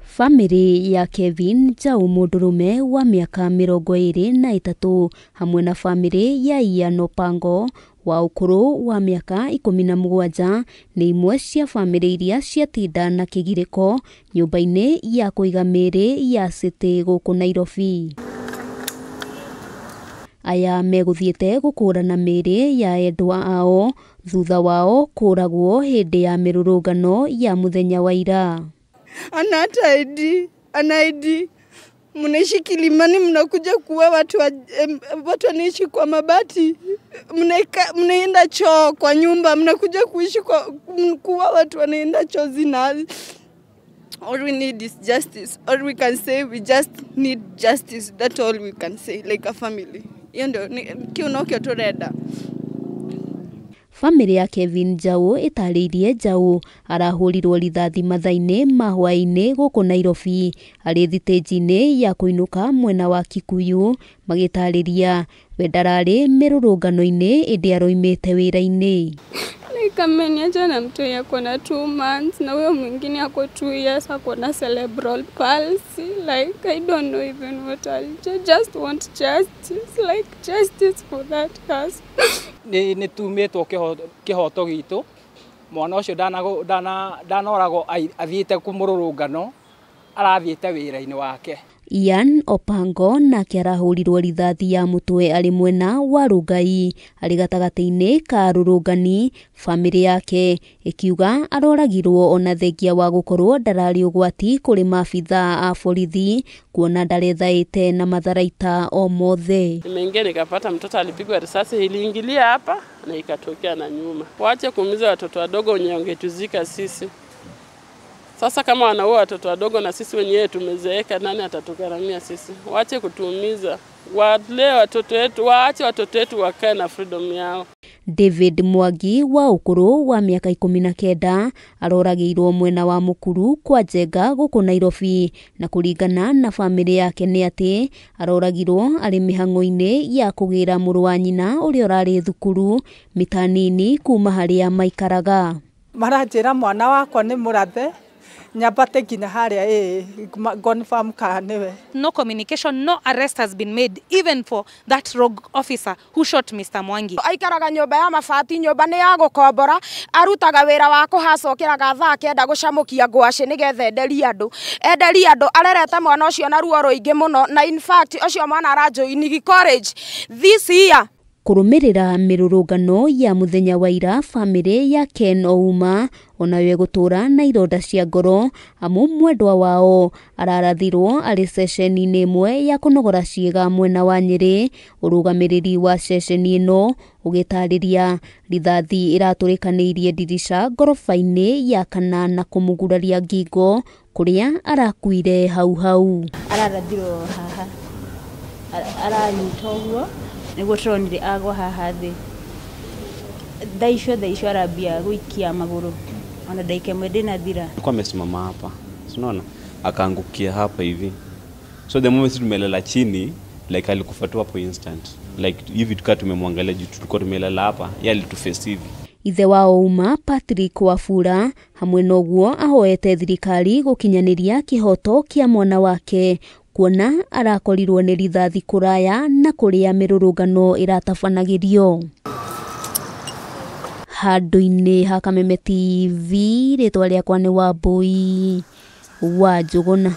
Family ya Kevin Njau Mũndũrũme wa mĩaka 23 hamwe na family ya Ian Opango wa ũkũrũ wa mĩaka 17 nĩ imwe cia family iria ciatinda na kĩgirĩko nyũmba-inĩ ya kũiga mĩĩrĩ ya City gũkũ Nairobi. Aya megũthiĩte gũkũrana mĩĩrĩ ya endwa ao thutha wao kũragwo hĩndĩ ya mĩrũrũngano ya mũthenya wa ira. Anaidi mnaishi Kilimani, mnakuja kuwa watu wanaishi kwa mabati, mnaenda choo kwa nyumba, mnakuja kuishi kuwa watu wanaenda choo zinali. All we need is justice. All we can say, we just need justice. That's all we can say, like a family. Yondo kiunokyo tureda. Family ya Kevin Njau itarĩirie Njau arahũrirwo rithathi mathainĩ ma hwainĩ gũkũ Nairobi arĩ thitĩnji-inĩ ya kũinũka mwena wa Kikuyu magĩtarĩria we ndararĩ mĩrũrũngano-inĩ ĩndĩ aroimĩte wĩra-inĩ. Kameniacha na mtu yako na 2 months na huyo mwingine yako 2 years ako na cerebral palsy. Like I don't know even what I'll just want justice, like justice for that case. Ni tumetwo kihoto gitu mwana ucio ndanoragwo athiite kumururungano arathiite wira-ini wake. Ian Opango nake arahũrirwo rithathi ya mũtwe arĩ mwena wa Rungai arĩ gatagatĩ-inĩ ka rũrũngani, family yake ikiuga aroragirwo ona thengia wa gũkorwo ndararĩ ũgwati kũrĩ maabitha a borithi kuona ndarethaĩte na matharaita o mothe. Nimeingia nikapata mtoto alipigwa risasi, iliingilia hapa na ikatokea na nyuma. Waache kuumiza watoto wadogo wenye wangetuzika sisi. Sasa kama wanaua watoto wadogo na sisi wenyewe tumezeeka, nani atatugaramia sisi? Waache kutuumiza. Wale watoto wetu, waache watoto wetu wakae na freedom yao. David Mwangi wa ũkũrũ wa mĩaka 19 aroragĩirwo mwena wa Mũkuru kwa Njenga gũkũ Nairobi, na kũringana na family yake nĩ atĩ aroragirwo arĩ mĩhang'o-inĩ ya kũgĩra mũrũ wa nyina ũrĩa ũrarĩ thukuru mita nini kuma harĩa maikaraga. Maranjĩra mwana wakwa nĩ mũrathe nyambate nginya harĩa confirm kaniwe. No communication, no arrest has been made even for that rogue officer who shot Mr. Mwangi. Aikaraga nyũmba ya mabati, nyũmba nĩ ya gũkombora, arutaga wĩra wa kũhacokeraga thaa 9 gũcamũkia ngwacĩ nĩgetha enderia andũ arerete mwana ũcio na ruo rũingĩ mũno, na in fact ũcio mwana arajoin college this year. Kũrũmĩrĩra mĩrũrũngano ya mũthenya wa ira, family ya Ken Ouma onawe gũtũra na ironda cia ngoro amu mwendwa wao ararathirwo arĩ ceceni-inĩ ĩmwe ya kũnogora ciĩga mwena wa Nyĩrĩ. Ũrũgamĩrĩri wa ceceni ĩno ũgĩtarĩria rithathi iratũrĩkanĩirie ndirica ngoroba-inĩ ya 4 na kũmũguraria ngingo kũrĩa arakuire hau. Ararathirwo haha aranyitwo ũguo nĩguo tũronire agwa haha thĩ. Thaa arambia gũikia magũrũ ona dakika ĩmwe ndĩnathira. Alikuwa amesimama hapa, unaona, akaangukia hapa hivi. So the moment tumelala chini, like alikufa tu hapo instant. Like hivi tukaa tumemwangalia juu tulikuwa tumelala hapa, yeye alituface hivi. Ithe wa Ouma Patrick Wafula hamwe noguo ahoete thirikari gũkinyanĩria kĩhoto kĩa mwana wake kuona arakorirwo nĩ rithathi kũraya na kũrĩa mĩrũrũngano ĩratabanagĩrio. Handũ-inĩ ha Kameme TV, rĩtwa rĩakwa nĩ Wambui wa Njũgũna.